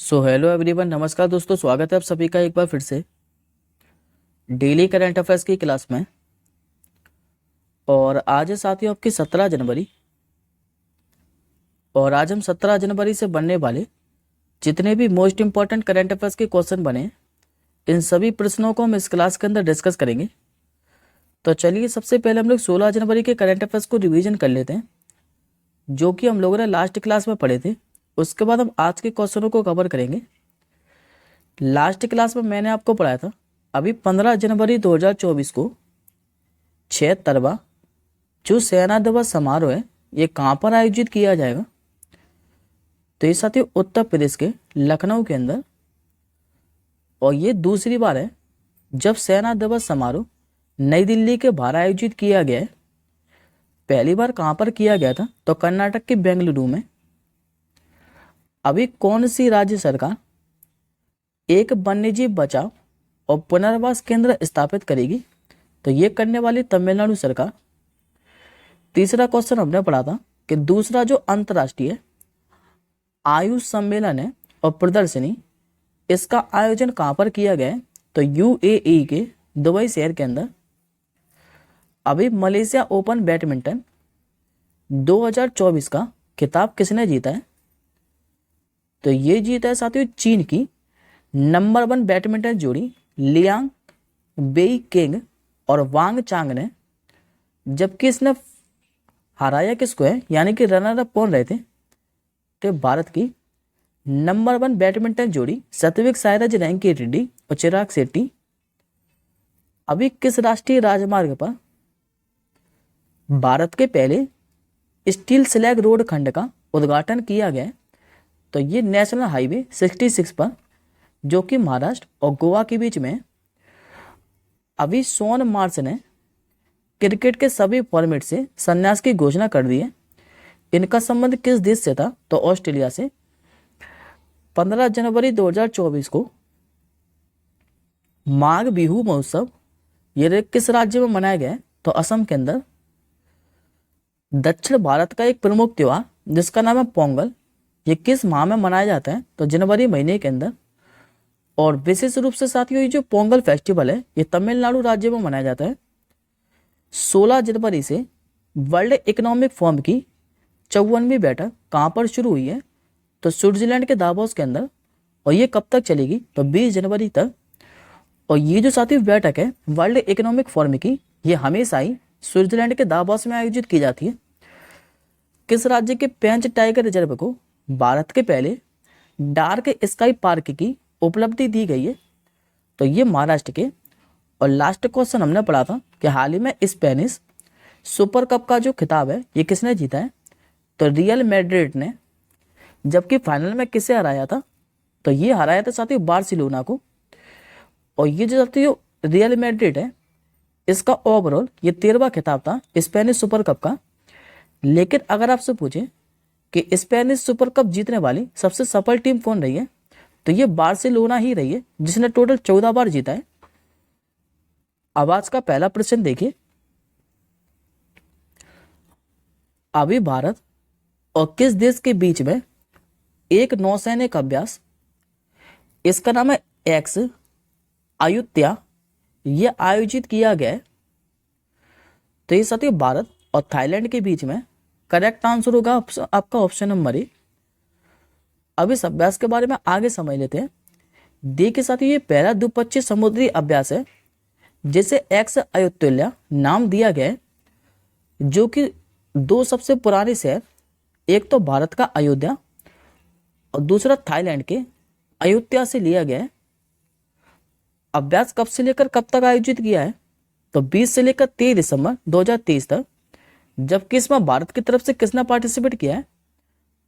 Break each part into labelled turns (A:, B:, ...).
A: So hello everyone, नमस्कार दोस्तों। स्वागत है आप सभी का एक बार फिर से डेली करंट अफेयर्स की क्लास में। और आज है साथियों आपकी 17 जनवरी। और आज हम 17 जनवरी से बनने वाले जितने भी मोस्ट इंपॉर्टेंट करंट अफेयर्स के क्वेश्चन बने इन सभी प्रश्नों को हम इस क्लास के अंदर डिस्कस करेंगे। तो चलिए सबसे पहले हम लोग 16 जनवरी के करंट अफेयर्स को रिवीजन कर लेते हैं, जो कि हम लोगों ने लास्ट क्लास में पढ़े थे। उसके बाद हम आज के क्वेश्चनों को कवर करेंगे। लास्ट क्लास में मैंने आपको पढ़ाया था अभी 15 जनवरी 2024 को 76वां जो सेना दिवस समारोह है ये कहाँ पर आयोजित किया जाएगा। तो ये साथियों उत्तर प्रदेश के लखनऊ के अंदर। और ये दूसरी बार है जब सेना दिवस समारोह नई दिल्ली के बाहर आयोजित किया गया है। पहली बार कहाँ पर किया गया था तो कर्नाटक के बेंगलुरु में। अभी कौन सी राज्य सरकार एक वन्यजीव बचाव और पुनर्वास केंद्र स्थापित करेगी? तो ये करने वाली तमिलनाडु सरकार। तीसरा क्वेश्चन हमने पढ़ा था कि दूसरा जो अंतर्राष्ट्रीय आयुष सम्मेलन है और प्रदर्शनी इसका आयोजन कहाँ पर किया गया है? तो यूएई के दुबई शहर के अंदर। अभी मलेशिया ओपन बैडमिंटन 2024 का खिताब किसने जीता है? तो ये जीता है साथियों चीन की नंबर 1 बैडमिंटन जोड़ी लियांग बेई किंग और वांग चांग ने। जबकि इसने हराया किसको है, यानी कि रनर अप कौन रहे थे? तो भारत की नंबर 1 बैडमिंटन जोड़ी सात्विक साईराज रैंकी रेड्डी और चिराग शेट्टी। अभी किस राष्ट्रीय राजमार्ग पर भारत के पहले स्टील स्लैग रोड खंड का उद्घाटन किया गया है? तो ये नेशनल हाईवे 66 पर, जो कि महाराष्ट्र और गोवा के बीच में है। अभी सोन मार्च ने क्रिकेट के सभी फॉर्मेट से संन्यास की घोषणा कर दी है। इनका संबंध किस देश से था? तो ऑस्ट्रेलिया से। 15 जनवरी 2024 को माघ बिहू महोत्सव ये किस राज्य में मनाया गया है? तो असम के अंदर। दक्षिण भारत का एक प्रमुख त्योहार जिसका नाम है पोंगल, ये किस माह में मनाया जाता है? तो जनवरी महीने के अंदर। और विशेष रूप से साथियों ये जो पोंगल फेस्टिवल है ये तमिलनाडु राज्य में मनाया जाता है। 16 जनवरी से वर्ल्ड इकोनॉमिक फोरम की 54वीं बैठक कहाँ पर शुरू हुई है? तो स्विट्जरलैंड के दावोस के अंदर। और ये कब तक चलेगी? तो 20 जनवरी तक। और ये जो साथियों बैठक है वर्ल्ड इकोनॉमिक फोरम की, ये हमेशा ही स्विट्जरलैंड के दावोस में आयोजित की जाती है। किस राज्य के पेंच टाइगर रिजर्व को भारत के पहले डार्क स्काई पार्क की उपलब्धि दी गई है? तो ये महाराष्ट्र के। और लास्ट क्वेश्चन हमने पढ़ा था कि हाल ही में स्पेनिश सुपर कप का जो खिताब है ये किसने जीता है? तो रियल मैड्रिड ने। जबकि फाइनल में किसे हराया था? तो ये हराया था साथियों बार्सिलोना को। और ये जो साथियों रियल मैड्रिड है इसका ओवरऑल ये 13वां खिताब था स्पेनिश सुपर कप का। लेकिन अगर आपसे पूछे कि स्पेनिश सुपर कप जीतने वाली सबसे सफल टीम कौन रही है? तो ये बार्सिलोना ही रही है, जिसने टोटल 14 बार जीता है। अब आज का पहला प्रश्न देखिए। अभी भारत और किस देश के बीच में एक नौसैनिक अभ्यास, इसका नाम है एक्स अयुत्या, यह आयोजित किया गया है? तो ये साथियों भारत और थाईलैंड के बीच में। करेक्ट आंसर होगा आपका ऑप्शन नंबर ए। अब इस अभ्यास के बारे में आगे समझ लेते हैं। देखिए साथियों ये पहला द्विपक्षीय समुद्री अभ्यास है जिसे एक्स अयुत्या नाम दिया गया है, जो कि दो सबसे पुराने शहर, एक तो भारत का अयोध्या और दूसरा थाईलैंड के अयुत्या से लिया गया है। अभ्यास कब से लेकर कब तक आयोजित किया है? तो 20 से लेकर 23 दिसंबर 2023 तक। जबकि इसमें भारत की तरफ से किसने पार्टिसिपेट किया है?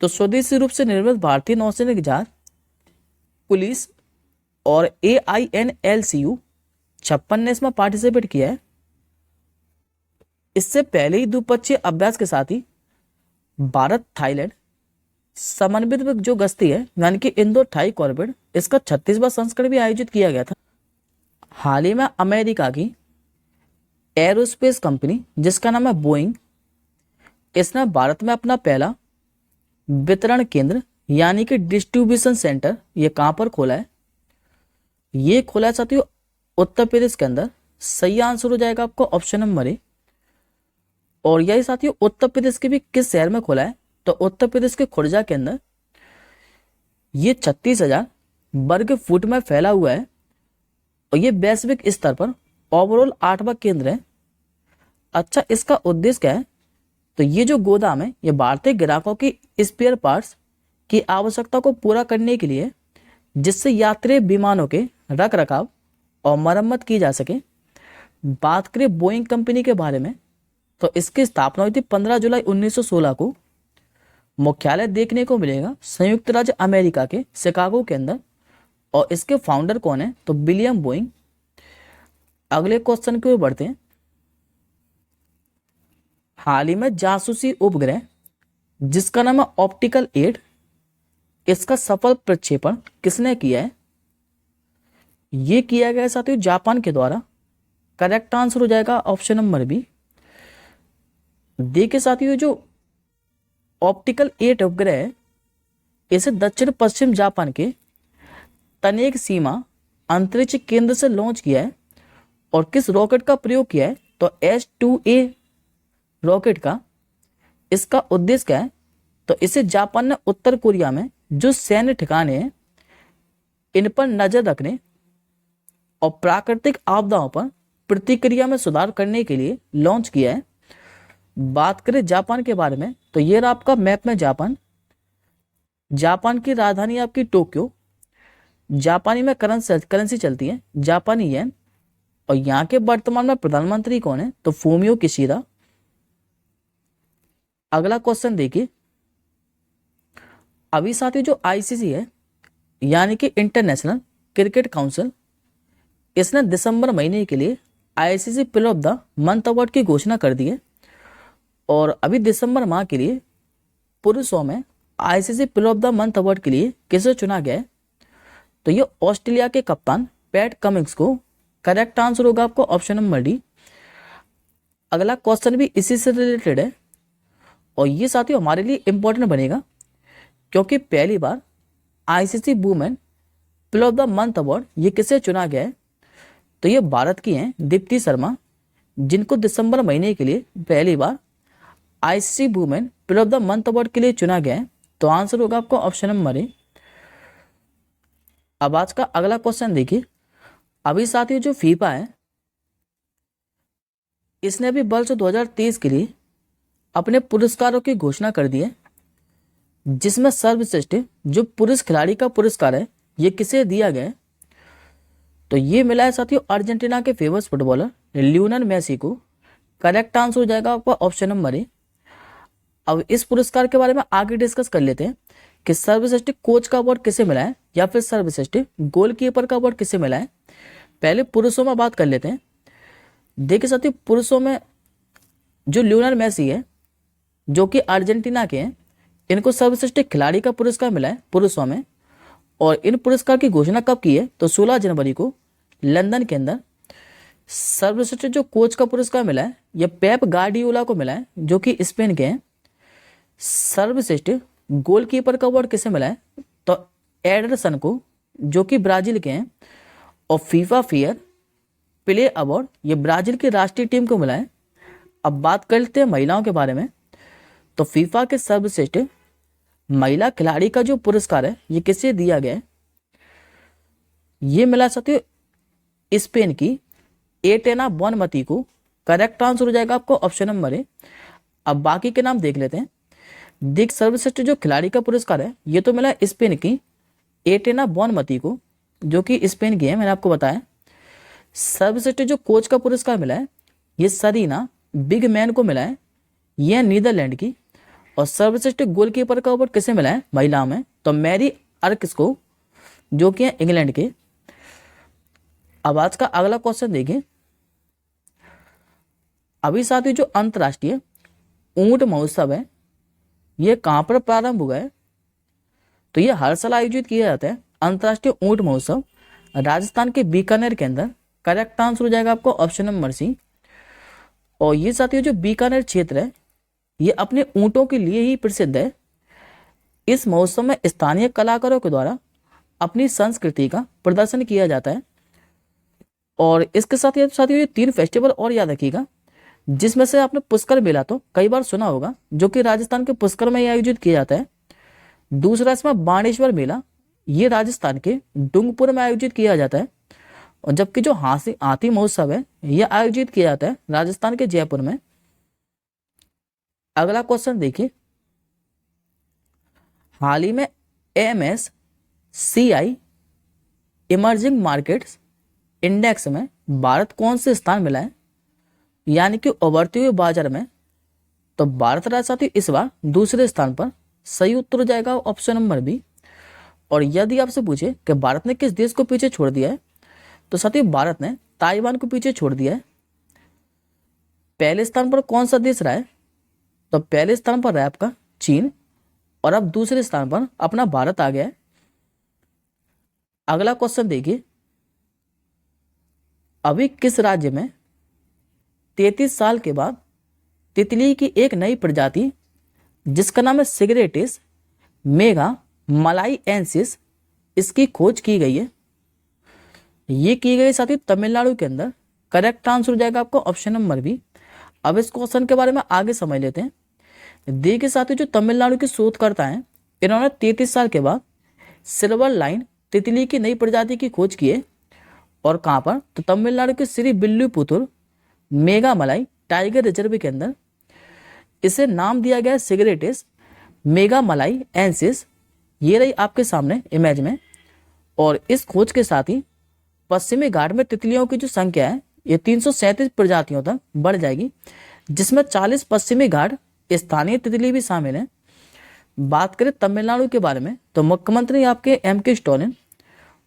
A: तो स्वदेशी रूप से निर्मित भारतीय नौसैनिक जहाज पुलिस और AINLCU 56 ने इसमें पार्टिसिपेट किया है। इससे पहले ही द्विपक्षीय अभ्यास के साथ ही भारत थाईलैंड समन्वित जो गश्ती है, यानी कि इंडो थाई कॉर्बेट, इसका 36वां संस्करण भी आयोजित किया गया था। हाल ही में अमेरिका की एरोस्पेस कंपनी जिसका नाम है बोइंग, इसने भारत में अपना पहला वितरण केंद्र यानी कि डिस्ट्रीब्यूशन सेंटर ये कहाँ पर खोला है? ये खोला है साथियों उत्तर प्रदेश के अंदर। सही आंसर हो जाएगा आपको ऑप्शन नंबर ए। और यही साथियों उत्तर प्रदेश के भी किस शहर में खोला है? तो उत्तर प्रदेश के खुर्जा के अंदर। ये 36,000 वर्ग फुट में फैला हुआ है और ये वैश्विक स्तर पर ओवरऑल 8वां केंद्र है। अच्छा, इसका उद्देश्य क्या है? तो ये जो गोदाम है ये भारतीय ग्राहकों की स्पेयर पार्ट्स की आवश्यकता को पूरा करने के लिए, जिससे यात्री विमानों के रख रखाव और मरम्मत की जा सके। बात करें बोइंग कंपनी के बारे में, तो इसकी स्थापना हुई थी 15 जुलाई 1916 को। मुख्यालय देखने को मिलेगा संयुक्त राज्य अमेरिका के शिकागो के अंदर। और इसके फाउंडर कौन है? तो विलियम बोइंग। अगले क्वेश्चन की ओर बढ़ते हैं। हाल ही में जासूसी उपग्रह जिसका नाम है ऑप्टिकल 8, इसका सफल प्रक्षेपण किसने किया है? ये किया गया साथियों जापान के द्वारा। करेक्ट आंसर हो जाएगा ऑप्शन नंबर बी। देखिए साथियों, जो ऑप्टिकल 8 उपग्रह है इसे दक्षिण पश्चिम जापान के तनेक सीमा अंतरिक्ष केंद्र से लॉन्च किया है। और किस रॉकेट का प्रयोग किया है? तो S2A रॉकेट का। इसका उद्देश्य क्या है? तो इसे जापान ने उत्तर कोरिया में जो सैन्य ठिकाने हैं इन पर नजर रखने और प्राकृतिक आपदाओं पर प्रतिक्रिया में सुधार करने के लिए लॉन्च किया है। बात करें जापान के बारे में, तो ये रहा आपका मैप में जापान। जापान की राजधानी आपकी टोक्यो। जापानी में करेंसी चलती है जापानी येन। और यहाँ के वर्तमान में प्रधानमंत्री कौन है? तो फूमियो किशिदा। अगला क्वेश्चन देखिए। अभी साथियों जो आईसीसी है यानी कि इंटरनेशनल क्रिकेट काउंसिल, इसने दिसंबर महीने के लिए ICC player of the month award की घोषणा कर दी है। और अभी दिसंबर माह के लिए पुरुषों में ICC player of the month award के लिए किसे चुना गया है? तो ये ऑस्ट्रेलिया के कप्तान पैट कमिंग्स को। करेक्ट आंसर होगा आपको ऑप्शन नंबर डी। अगला क्वेश्चन भी इसी से रिलेटेड है और ये साथियों हमारे लिए इंपॉर्टेंट बनेगा, क्योंकि पहली बार ICC women player of the month award ये किसे चुना गया है? तो ये भारत की हैं दीप्ति शर्मा, जिनको दिसंबर महीने के लिए पहली बार ICC women player of the month award के लिए चुना गया है। तो आंसर होगा आपको ऑप्शन नंबर ए। अब आज का अगला क्वेश्चन देखिए। अभी साथियों जो फीफा है इसने अभी वर्ष 2023 के लिए अपने पुरस्कारों की घोषणा कर दी है, जिसमें सर्वश्रेष्ठ जो पुरुष खिलाड़ी का पुरस्कार है ये किसे दिया गया है? तो ये मिला है साथियों अर्जेंटीना के फेमस फुटबॉलर लियोनेल मेसी को। करेक्ट आंसर हो जाएगा आपका ऑप्शन नंबर ए। अब इस पुरस्कार के बारे में आगे डिस्कस कर लेते हैं कि सर्वश्रेष्ठ कोच का अवार्ड किसे मिला है या फिर सर्वश्रेष्ठ गोलकीपर का अवार्ड किसे मिला है। पहले पुरुषों में बात कर लेते हैं। देखिए साथियों, पुरुषों में जो लियोनेल मेसी है जो कि अर्जेंटीना के हैं, इनको सर्वश्रेष्ठ खिलाड़ी का पुरस्कार मिला है पुरुषों में। और इन पुरस्कार की घोषणा कब की है? तो 16 जनवरी को लंदन के अंदर। सर्वश्रेष्ठ जो कोच का पुरस्कार मिला है यह पेप गार्डियोला को मिला है, जो कि स्पेन के हैं। सर्वश्रेष्ठ गोलकीपर का अवार्ड किसे मिला है? तो एडरसन को, जो कि ब्राजील के हैं। और फीफा फेयर प्ले अवार्ड ये ब्राजील की राष्ट्रीय टीम को मिला है। अब बात करते हैं महिलाओं के बारे में। तो फीफा के सर्वश्रेष्ठ महिला खिलाड़ी का जो पुरस्कार है ये किसे दिया गया है? ये मिला साथियों स्पेन की एटेना बोनमती को। करेक्ट आंसर हो जाएगा आपको ऑप्शन नंबर ए। अब बाकी के नाम देख लेते हैं। देख, सर्वश्रेष्ठ जो खिलाड़ी का पुरस्कार है ये तो मिला स्पेन की एटेना बोनमती को, जो कि स्पेन की है, मैंने आपको बताया। सर्वश्रेष्ठ जो कोच का पुरस्कार मिला है ये सरीना बिग मैन को मिला है, यह नीदरलैंड की। और सर्वश्रेष्ठ गोलकीपर का अवार्ड किसे मिला है महिला में? तो मैरी अर्क्स को, जो कि है इंग्लैंड के। अब आज का अगला क्वेश्चन देखिए। अभी साथियों जो अंतर्राष्ट्रीय ऊंट महोत्सव है ये कहाँ पर प्रारंभ हुआ है? तो ये हर साल आयोजित किया जाता है अंतर्राष्ट्रीय ऊंट महोत्सव राजस्थान के बीकानेर के अंदर। करेक्ट आंसर हो जाएगा आपको ऑप्शन नंबर सी। और ये साथियों जो बीकानेर क्षेत्र है ये अपने ऊंटों के लिए ही प्रसिद्ध है। इस महोत्सव में स्थानीय कलाकारों के द्वारा अपनी संस्कृति का प्रदर्शन किया जाता है। और इसके साथ ये 3 फेस्टिवल और याद रखिएगा, जिसमें से आपने पुष्कर मेला तो कई बार सुना होगा, जो कि राजस्थान के पुष्कर में आयोजित किया जाता है। दूसरा इसमें बाणेश्वर मेला, ये राजस्थान के डूंगरपुर में आयोजित किया जाता है। और जबकि जो हाथी महोत्सव है, यह आयोजित किया जाता है राजस्थान के जयपुर में। अगला क्वेश्चन देखिए, हाल ही में MSCI इमर्जिंग मार्केट्स इंडेक्स में भारत कौन से स्थान मिला है, यानी कि उभरते हुए बाजार में। तो भारत रहा साथी इस बार दूसरे स्थान पर। सही उत्तर हो जाएगा ऑप्शन नंबर बी। और यदि आपसे पूछे कि भारत ने किस देश को पीछे छोड़ दिया है, तो साथी भारत ने ताइवान को पीछे छोड़ दिया है। पहले स्थान पर कौन सा देश रहा है, तो पहले स्थान पर रहा आपका चीन, और अब दूसरे स्थान पर अपना भारत आ गया है। अगला क्वेश्चन देखिए, अभी किस राज्य में 33 साल के बाद तितली की एक नई प्रजाति, जिसका नाम है सिगरेटिस मेगा मलाइएंसिस, इसकी खोज की गई है। ये की गई साथी तमिलनाडु के अंदर। करेक्ट आंसर हो जाएगा आपको ऑप्शन नंबर बी। अब इस क्वेश्चन के बारे में आगे समझ लेते हैं। देखिए साथी, जो तमिलनाडु के शोधकर्ता हैं, इन्होंने 33 साल के बाद सिल्वर लाइन तितली की नई प्रजाति की खोज की है। और कहाँ पर, तो तमिलनाडु के श्री विल्लुपुतुर मेघामलाई टाइगर रिजर्व के अंदर। इसे नाम दिया गया है सिगरेटिस मेघामलाइएंसिस। ये रही आपके सामने इमेज में। और इस खोज के साथ ही पश्चिमी घाट में तितलियों की जो संख्या है, ये 337 प्रजातियों तक बढ़ जाएगी, जिसमें 40 पश्चिमी घाट स्थानीय तितली भी शामिल है। बात करें तमिलनाडु के बारे में, तो मुख्यमंत्री आपके MK स्टालिन,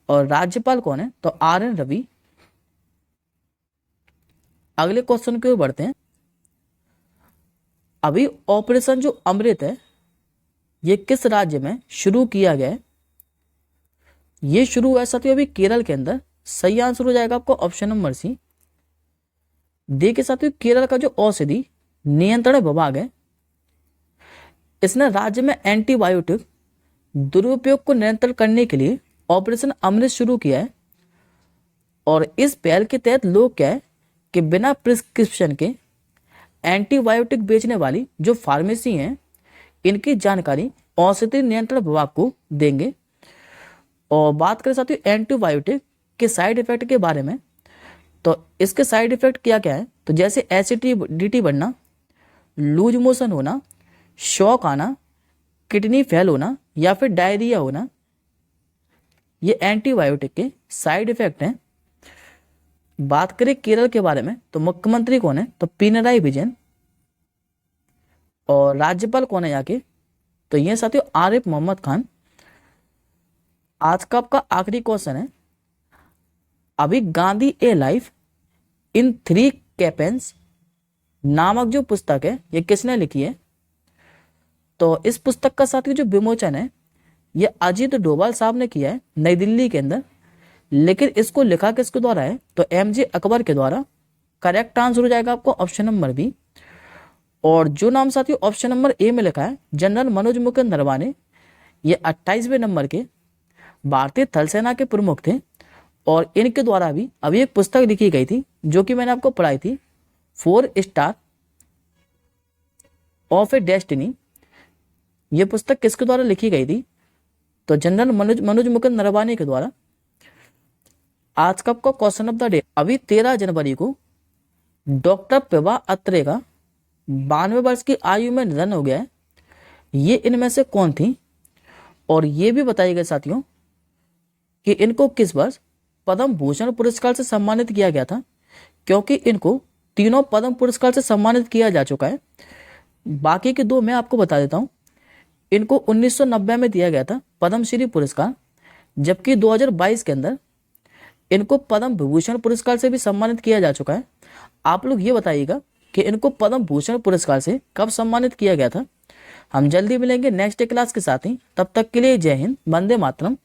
A: और राज्यपाल कौन है, तो RN रवि। अगले क्वेश्चन की ओर बढ़ते हैं। अभी ऑपरेशन जो अमृत है, ये किस राज्य में शुरू किया गया है। ये शुरू हुआ साथियों अभी केरल के अंदर। सही आंसर हो जाएगा आपको ऑप्शन नंबर सी। देखिए साथियों, केरल का जो औषधि नियंत्रण विभाग है, इसने राज्य में एंटीबायोटिक दुरुपयोग को नियंत्रण करने के लिए ऑपरेशन अमृत शुरू किया है। और इस पहल के तहत लोग क्या है कि बिना प्रिस्क्रिप्शन के एंटीबायोटिक बेचने वाली जो फार्मेसी हैं, इनकी जानकारी औषधि नियंत्रण विभाग को देंगे। और बात करें साथियों एंटीबायोटिक के साइड इफेक्ट के बारे में, तो इसके साइड इफेक्ट क्या क्या है, तो जैसे एसिडिटी बढ़ना, लूज मोशन होना, शॉक आना, किडनी फेल होना, या फिर डायरिया होना, ये एंटीबायोटिक के साइड इफेक्ट हैं। बात करें केरल के बारे में, तो मुख्यमंत्री कौन है, तो पिनराई विजयन। और राज्यपाल कौन है यहाँ के, तो ये साथियों आरिफ मोहम्मद खान। आज का आपका आखिरी क्वेश्चन है, अभी गांधी ए लाइफ इन 3 कैपेंस नामक जो पुस्तक है, ये किसने लिखी है। तो इस पुस्तक का साथियों जो विमोचन है, ये अजीत डोभाल साहब ने किया है नई दिल्ली के अंदर। लेकिन इसको लिखा किसके द्वारा है, तो MJ अकबर के द्वारा। करेक्ट आंसर हो जाएगा आपको ऑप्शन नंबर बी। और जो नाम साथियों ऑप्शन नंबर ए में लिखा है, जनरल मनोज मुकुंद नरवाने, ये 28वें नंबर के भारतीय थल सेना के प्रमुख थे। और इनके द्वारा भी अभी एक पुस्तक लिखी गई थी, जो कि मैंने आपको पढ़ाई थी, 4 स्टार ऑफ ए डेस्टिनी। ये पुस्तक किसके द्वारा लिखी गई थी, तो जनरल मनोज मुकुंद नरवाने के द्वारा। आज का आपका क्वेश्चन ऑफ द डे, अभी 13 जनवरी को डॉक्टर प्रभा अत्रे का 92 वर्ष की आयु में निधन हो गया है। ये इनमें से कौन थी, और ये भी बताइएगा साथियों कि इनको किस वर्ष पद्म भूषण पुरस्कार से सम्मानित किया गया था, क्योंकि इनको तीनों पद्म पुरस्कार से सम्मानित किया जा चुका है। बाकी के 2 मैं आपको बता देता हूँ। इनको 1990 में दिया गया था पद्मश्री पुरस्कार, जबकि 2022 के अंदर इनको पद्म विभूषण पुरस्कार से भी सम्मानित किया जा चुका है। आप लोग ये बताइएगा कि इनको पद्म भूषण पुरस्कार से कब सम्मानित किया गया था। हम जल्दी मिलेंगे नेक्स्ट क्लास के साथ ही, तब तक के लिए जय हिंद, वंदे मातरम।